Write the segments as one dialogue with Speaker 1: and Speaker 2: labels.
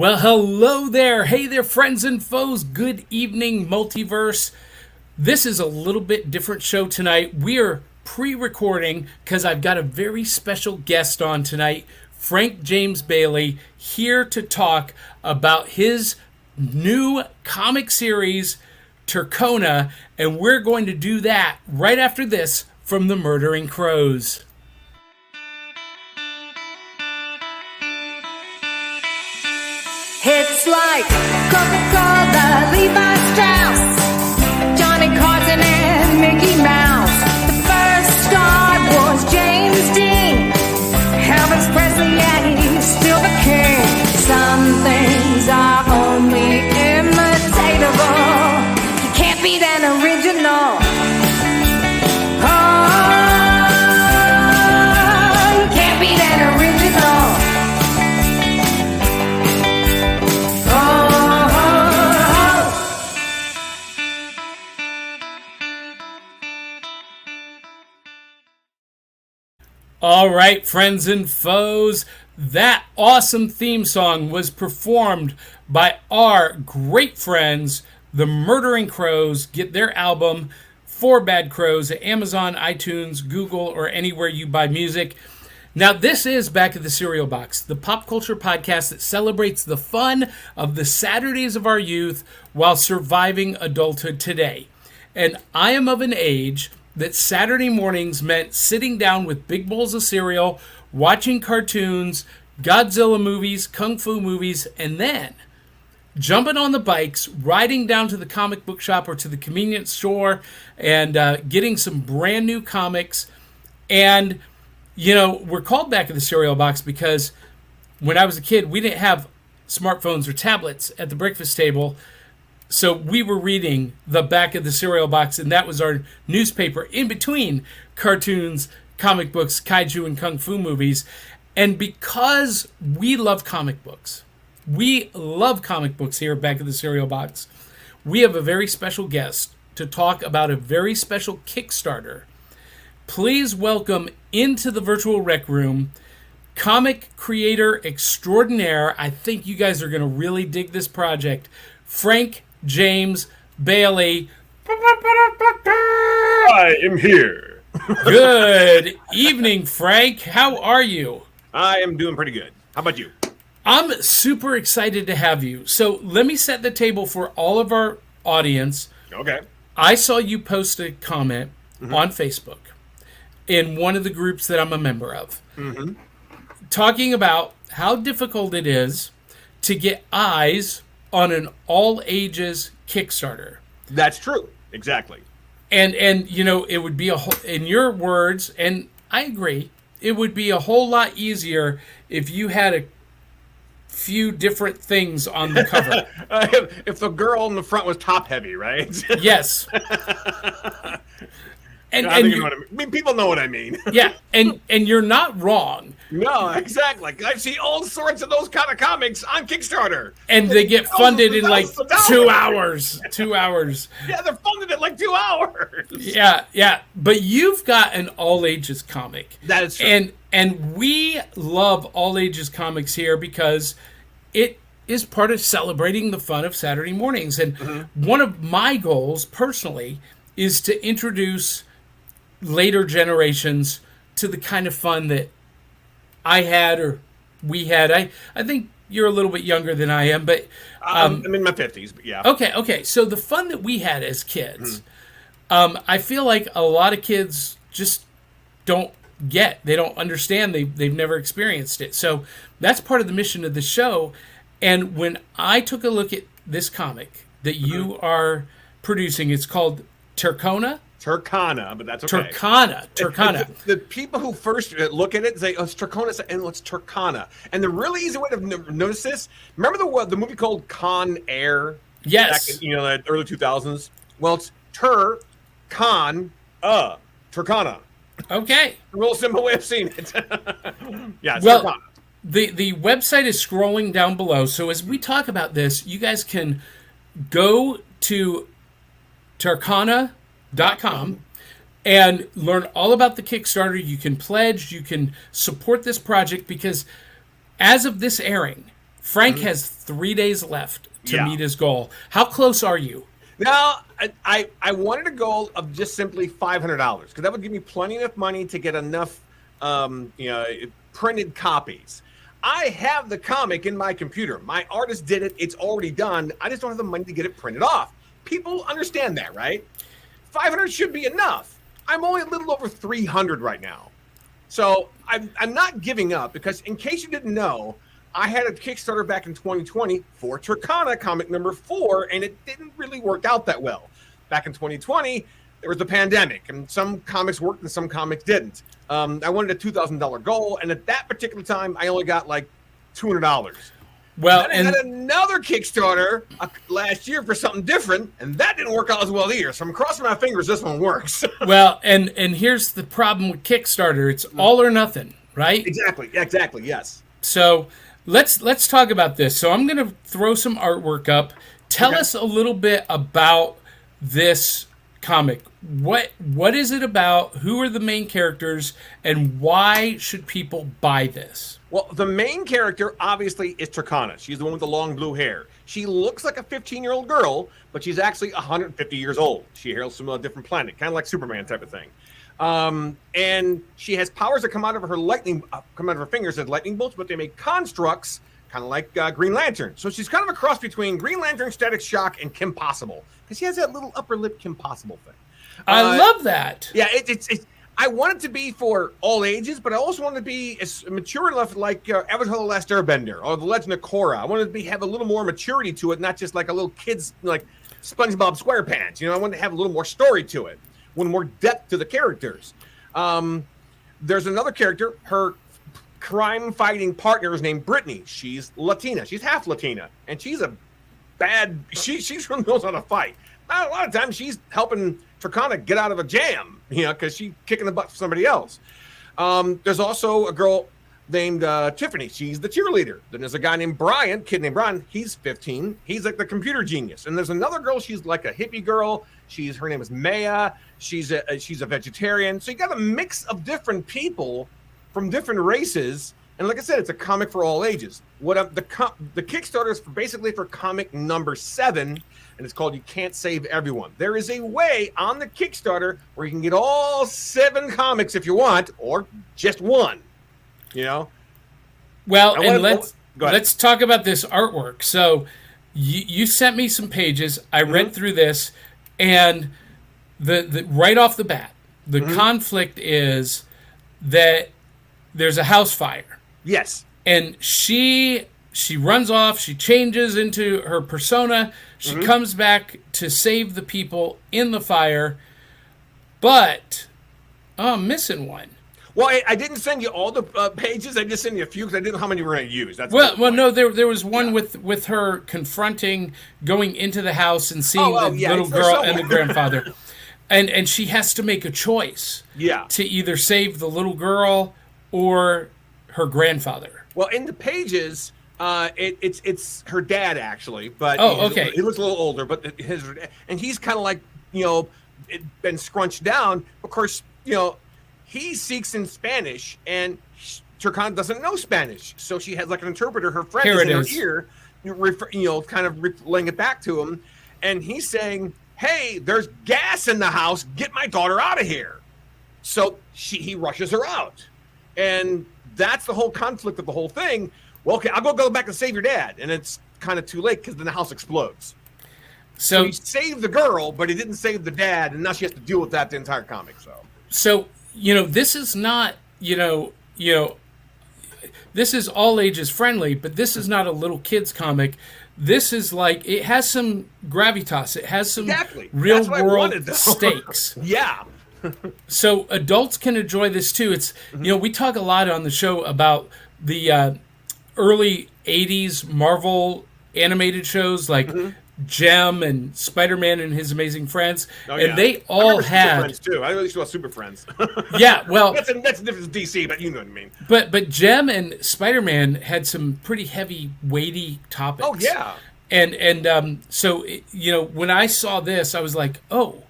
Speaker 1: Well, hello there. Hey there, friends and foes. Good evening, Multiverse. This is a little bit different show tonight. We are pre-recording because I've got a very special guest on tonight, Frank James Bailey, here to talk about his new comic series, Tercona, and we're going to do that right after this from the Murdering Crows.
Speaker 2: It's like Coca-Cola, Levi Strauss, Johnny Carson and Mickey Mouse. The first star was James Dean. Elvis Presley, yeah, he's still the king. Some things are only imitatable. You can't beat an original. Oh, you can't beat an original.
Speaker 1: All right, friends and foes, that awesome theme song was performed by our great friends, the Murdering Crows. Get their album, Four Bad Crows, at Amazon, iTunes, Google, or anywhere you buy music. Now, this is Back of the Cereal Box, the pop culture podcast that celebrates the fun of the Saturdays of our youth while surviving adulthood today. And I am of an age that Saturday mornings meant sitting down with big bowls of cereal, watching cartoons, Godzilla movies, Kung Fu movies, and then jumping on the bikes, riding down to the comic book shop or to the convenience store and getting some brand new comics. And, you know, we're called Back of the Cereal Box because when I was a kid, we didn't have smartphones or tablets at the breakfast table. So we were reading the Back of the Cereal Box, and that was our newspaper in between cartoons, comic books, kaiju, and kung fu movies. And because we love comic books here at Back of the Cereal Box, we have a very special guest to talk about a very special Kickstarter. Please welcome into the virtual rec room, comic creator extraordinaire. I think you guys are going to really dig this project, Frank James Bailey.
Speaker 3: I am here.
Speaker 1: Good evening, Frank. How are you?
Speaker 3: I am doing pretty good. How about you?
Speaker 1: I'm super excited to have you. So let me set the table for all of our audience.
Speaker 3: Okay.
Speaker 1: I saw you post a comment on Facebook in one of the groups that I'm a member of, talking about how difficult it is to get eyes on an all-ages Kickstarter.
Speaker 3: That's true. Exactly.
Speaker 1: And you know, it would be in your words, and I agree, it would be a whole lot easier if you had a few different things on the cover.
Speaker 3: If the girl in the front was top-heavy, right?
Speaker 1: Yes. And
Speaker 3: I mean, people know what I mean.
Speaker 1: Yeah, and you're not wrong.
Speaker 3: No, exactly. I see all sorts of those kind of comics on Kickstarter.
Speaker 1: And they get funded in like 2 hours. 2 hours.
Speaker 3: Yeah, they're funded in like 2 hours.
Speaker 1: Yeah. But you've got an all-ages comic.
Speaker 3: That is true.
Speaker 1: And we love all-ages comics here because it is part of celebrating the fun of Saturday mornings. And one of my goals, personally, is to introduce later generations to the kind of fun that I had or we had. I think you're a little bit younger than I am, but
Speaker 3: I'm in my 50s, but yeah.
Speaker 1: Okay. So the fun that we had as kids, I feel like a lot of kids just don't get. They don't understand. They've never experienced it. So that's part of the mission of the show. And when I took a look at this comic that you are producing, it's called Tercona, but that's okay. Tercona.
Speaker 3: The people who first look at it say, "Oh, it's Tercona," and it's Tercona. And the really easy way to notice this: remember the movie called Con Air?
Speaker 1: Yes.
Speaker 3: Back in, the early 2000s. Well, it's Tercona.
Speaker 1: Okay.
Speaker 3: A real simple way of seeing it. Yeah. It's
Speaker 1: Well,
Speaker 3: Tercona.
Speaker 1: the website is scrolling down below. So as we talk about this, you guys can go to Tercona.com and learn all about the Kickstarter. You can pledge, you can support this project because as of this airing, Frank has 3 days left to
Speaker 3: Yeah.
Speaker 1: meet his goal. How close are you?
Speaker 3: Now, I wanted a goal of just simply $500 because that would give me plenty enough money to get enough, printed copies. I have the comic in my computer. My artist did it. It's already done. I just don't have the money to get it printed off. People understand that, right? 500 should be enough. I'm only a little over 300 right now. So I'm not giving up because in case you didn't know, I had a Kickstarter back in 2020 for Tercona comic number 4, and it didn't really work out that well. Back in 2020, there was the pandemic, and some comics worked and some comics didn't. I wanted a $2,000 goal, and at that particular time, I only got like $200.
Speaker 1: Well,
Speaker 3: Then I had another Kickstarter last year for something different, and that didn't work out as well either. So I'm crossing my fingers this one works.
Speaker 1: well, and here's the problem with Kickstarter. It's all or nothing, right?
Speaker 3: Exactly, yes.
Speaker 1: So let's talk about this. So I'm going to throw some artwork up. Tell us a little bit about this comic. What is it about? Who are the main characters, and why should people buy this?
Speaker 3: Well, the main character obviously is Tercona. She's the one with the long blue hair. She looks like a 15-year-old girl, but she's actually 150 years old. She hails from a different planet, kind of like Superman type of thing. And she has powers that come out of her fingers as lightning bolts, but they make constructs, kind of like Green Lantern. So she's kind of a cross between Green Lantern, Static Shock, and Kim Possible, because she has that little upper lip Kim Possible thing.
Speaker 1: I love that.
Speaker 3: Yeah, it's I want it to be for all ages, but I also want it to be as mature enough, like Avatar: The Last Airbender or The Legend of Korra. I want it to have a little more maturity to it, not just like a little kid's like SpongeBob SquarePants. I want to have a little more story to it, a little more depth to the characters. There's another character. Her crime-fighting partner is named Brittany. She's Latina. She's half Latina, and she's a bad. She's really knows how to fight. A lot of times she's helping Tercona get out of a jam, because she's kicking the butt for somebody else. There's also a girl named Tiffany. She's the cheerleader. Then there's a guy named Brian, kid named Brian. He's 15. He's like the computer genius. And there's another girl. She's like a hippie girl. Her name is Maya. She's a vegetarian. So you got a mix of different people from different races. And like I said, it's a comic for all ages. The Kickstarter is basically for comic number 7. And it's called You Can't Save Everyone. There is a way on the Kickstarter where you can get all 7 comics if you want, or just one.
Speaker 1: Well, and let's talk about this artwork. So you sent me some pages. I read through this, and the right off the bat, the conflict is that there's a house fire.
Speaker 3: Yes.
Speaker 1: And she runs off. She changes into her persona. She comes back to save the people in the fire. But I'm missing one.
Speaker 3: Well, I didn't send you all the pages. I just sent you a few because I didn't know how many we're going to use.
Speaker 1: No, there was one with her confronting, going into the house and seeing the little girl and the grandfather. And she has to make a choice.
Speaker 3: Yeah. To
Speaker 1: either save the little girl or her grandfather.
Speaker 3: Well, in the pages, it's her dad actually, but
Speaker 1: okay.
Speaker 3: He looks a little older, but and he's kind of like been scrunched down. Of course, he speaks in Spanish, and Tercona doesn't know Spanish, so she has like an interpreter. Her friend is in her ear, kind of relaying it back to him, and he's saying, "Hey, there's gas in the house. Get my daughter out of here." So he rushes her out, and that's the whole conflict of the whole thing. Well, okay, I'll go back and save your dad, and it's kind of too late because then the house explodes. So he saved the girl, but he didn't save the dad, and now she has to deal with that the entire comic.
Speaker 1: So this is not this is all ages friendly, but this is not a little kids comic. This is like, it has some gravitas. It has some real world stakes.
Speaker 3: Yeah.
Speaker 1: So adults can enjoy this too. It's we talk a lot on the show about the early 80s Marvel animated shows like Gem and Spider-Man and His Amazing Friends, and they all had
Speaker 3: Super Friends too. I really saw Super Friends.
Speaker 1: Yeah, well,
Speaker 3: that's a different DC, but you know what I mean.
Speaker 1: But Gem and Spider-Man had some pretty heavy, weighty topics.
Speaker 3: Oh yeah,
Speaker 1: and so when I saw this, I was like, oh,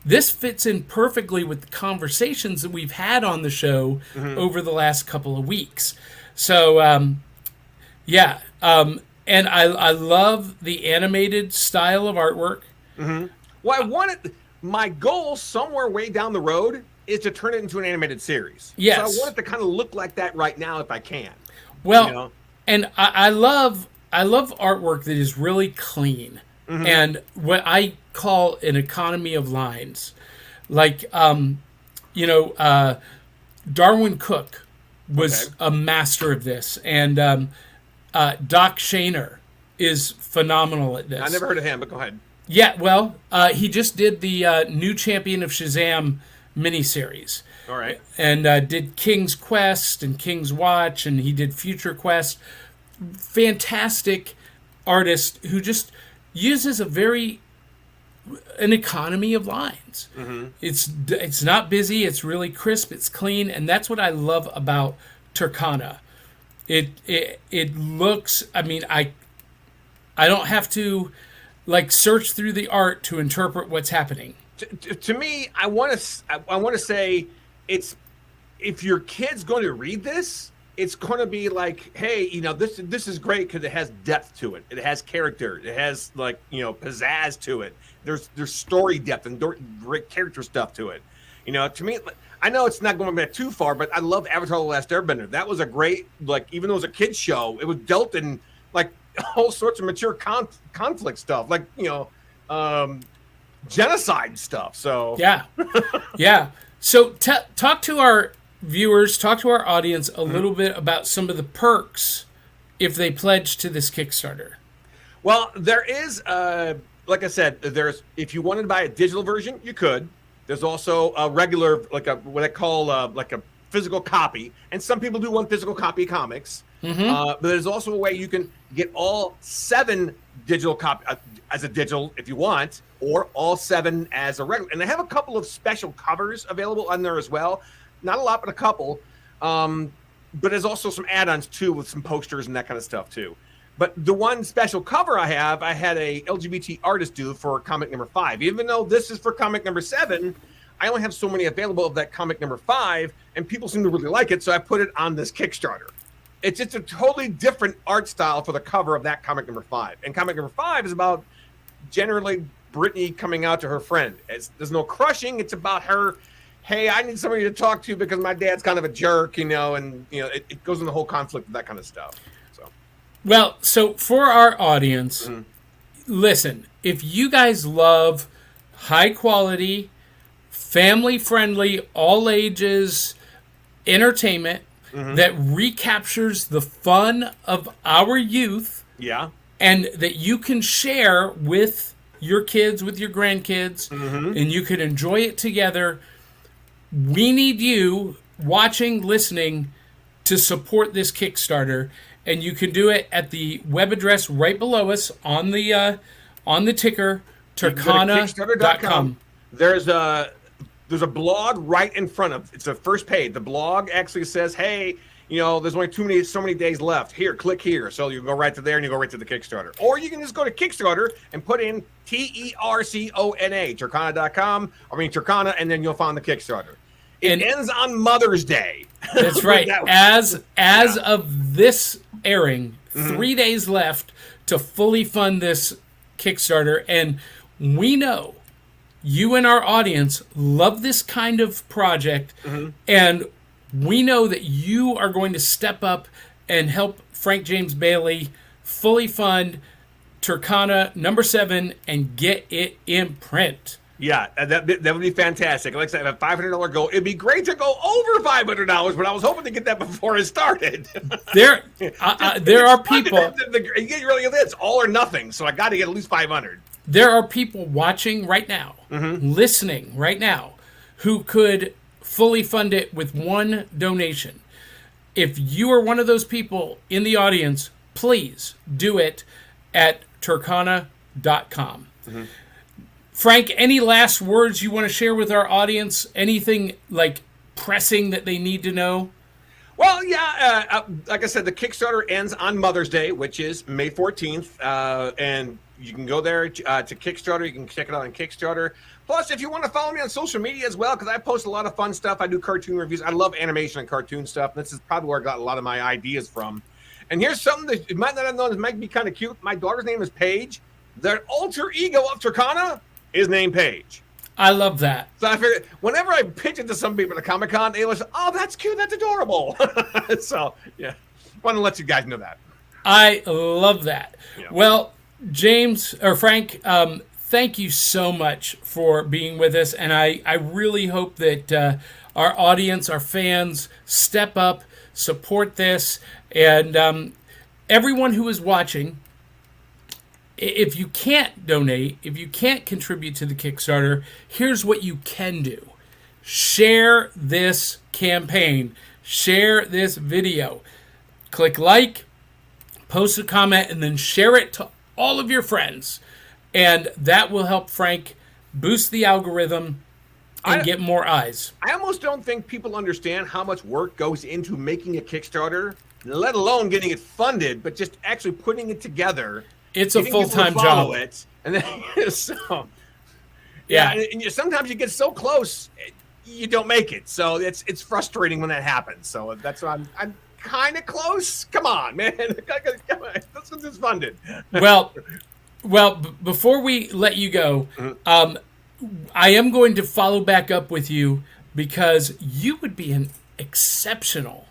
Speaker 1: this fits in perfectly with the conversations that we've had on the show over the last couple of weeks. So And I love the animated style of artwork.
Speaker 3: Well, my goal somewhere way down the road is to turn it into an animated series.
Speaker 1: Yes.
Speaker 3: So I want it to kind of look like that right now if I can.
Speaker 1: Well,
Speaker 3: You know?
Speaker 1: and I love artwork that is really clean and what I call an economy of lines. Like, Darwin Cook was a master of this, and Doc Shaner is phenomenal at this.
Speaker 3: I never heard of him, but go ahead.
Speaker 1: Yeah, well, he just did the new Champion of Shazam miniseries.
Speaker 3: All right.
Speaker 1: And did King's Quest and King's Watch, and he did Future Quest. Fantastic artist who just uses an economy of lines. It's not busy. It's really crisp. It's clean, and that's what I love about Tercona. It looks. I mean, I don't have to search through the art to interpret what's happening.
Speaker 3: To me, I want to say it's, if your kid's going to read this, it's going to be like, hey, this is great because it has depth to it. It has character. It has pizzazz to it. There's story depth and great character stuff to it. To me, I know it's not going back too far, but I love Avatar: The Last Airbender. That was a great, even though it was a kid's show, it was dealt in all sorts of mature conflict stuff, genocide stuff. So
Speaker 1: yeah. So talk to our viewers, talk to our audience a little bit about some of the perks if they pledge to this Kickstarter.
Speaker 3: Well, there is, like I said, if you wanted to buy a digital version, you could. There's also a regular, what I call a physical copy, and some people do want physical copy of comics. But there's also a way you can get all 7 digital as a digital if you want, or all 7 as a regular. And they have a couple of special covers available on there as well. Not a lot, but a couple. But there's also some add-ons too, with some posters and that kind of stuff too. But the one special cover I had a LGBT artist do for comic number 5. Even though this is for comic number 7, I only have so many available of that comic number 5, and people seem to really like it, so I put it on this Kickstarter. It's just a totally different art style for the cover of that comic number 5. And comic number 5 is about generally Brittany coming out to her friend. There's no crushing. It's about her, hey, I need somebody to talk to because my dad's kind of a jerk, and it goes in the whole conflict of that kind of stuff.
Speaker 1: Well, so for our audience, listen, if you guys love high quality, family friendly, all ages entertainment that recaptures the fun of our youth, and that you can share with your kids, with your grandkids, and you can enjoy it together, we need you watching, listening to support this Kickstarter. And you can do it at the web address right below us on the ticker, Tercona.com.
Speaker 3: There's a blog right in front of it's the first page. The blog actually says, hey, there's only so many days left. Here, click here. So you go right to there and you go right to the Kickstarter. Or you can just go to Kickstarter and put in Tercona, Tercona.com. Tercona, and then you'll find the Kickstarter. It ends on Mother's Day.
Speaker 1: That's right. As of this airing, 3 days left to fully fund this Kickstarter, and we know you and our audience love this kind of project, and we know that you are going to step up and help Frank James Bailey fully fund Tercona number 7 and get it in print.
Speaker 3: Yeah, that would be fantastic. Like I said, a $500 goal. It'd be great to go over $500, but I was hoping to get that before it started.
Speaker 1: There are people.
Speaker 3: It's all or nothing, so I got to get at least 500.
Speaker 1: There are people watching right now, listening right now, who could fully fund it with one donation. If you are one of those people in the audience, please do it at Tercona.com. Frank, any last words you want to share with our audience? Anything pressing that they need to know?
Speaker 3: Well, yeah, like I said, the Kickstarter ends on Mother's Day, which is May 14th, and you can go there to Kickstarter. You can check it out on Kickstarter. Plus, if you want to follow me on social media as well, because I post a lot of fun stuff. I do cartoon reviews. I love animation and cartoon stuff. This is probably where I got a lot of my ideas from. And here's something that you might not have known. This might be kind of cute. My daughter's name is Paige. The alter ego of Tercona is named Paige.
Speaker 1: I love that.
Speaker 3: So I figured whenever I pitch it to some people at Comic-Con, they was, oh, that's cute, that's adorable. So yeah, want to let you guys know that.
Speaker 1: I love that.
Speaker 3: Yeah.
Speaker 1: Well, James or Frank, thank you so much for being with us, and I really hope that our audience, our fans, step up, support this, and everyone who is watching. If you can't donate, if you can't contribute to the Kickstarter, here's what you can do. Share this campaign. Share this video. Click like, post a comment, and then share it to all of your friends. And that will help Frank boost the algorithm and get more eyes.
Speaker 3: I almost don't think people understand how much work goes into making a Kickstarter, let alone getting it funded, but just actually putting it together.
Speaker 1: It's a full-time job.
Speaker 3: And then, so, yeah. And sometimes you get so close, you don't make it. So it's frustrating when that happens. So that's why I'm kind of close. Come on, man. Come on. Let's get this funded.
Speaker 1: Well, before we let you go, I am going to follow back up with you because you would be an exceptional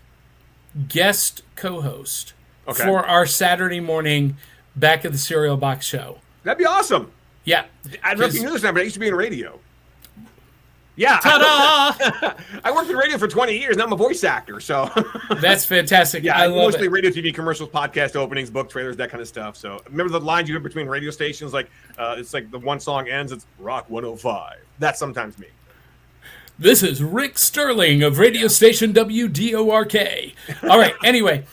Speaker 1: guest co-host for our Saturday morning Back of the Cereal Box show.
Speaker 3: That'd be awesome.
Speaker 1: Yeah.
Speaker 3: I don't know if you knew this now, but I used to be in radio. Yeah.
Speaker 1: Ta-da!
Speaker 3: I worked in radio for 20 years. Now I'm a voice actor, so.
Speaker 1: That's fantastic.
Speaker 3: Yeah,
Speaker 1: I love
Speaker 3: mostly
Speaker 1: it.
Speaker 3: radio, TV commercials, podcast openings, book trailers, that kind of stuff. So remember the lines you hear between radio stations? Like, it's like the one song ends, it's Rock 105. That's sometimes me.
Speaker 1: This is Rick Sterling of radio station WDORK. All right, anyway.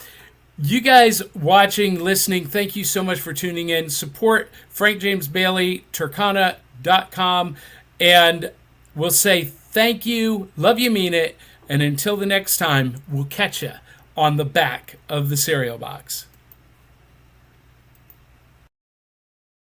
Speaker 1: You guys watching, listening, thank you so much for tuning in. Support Frank James Bailey, Tercona.com, and we'll say thank you, love you, mean it, and until the next time, we'll catch you on the back of the cereal box.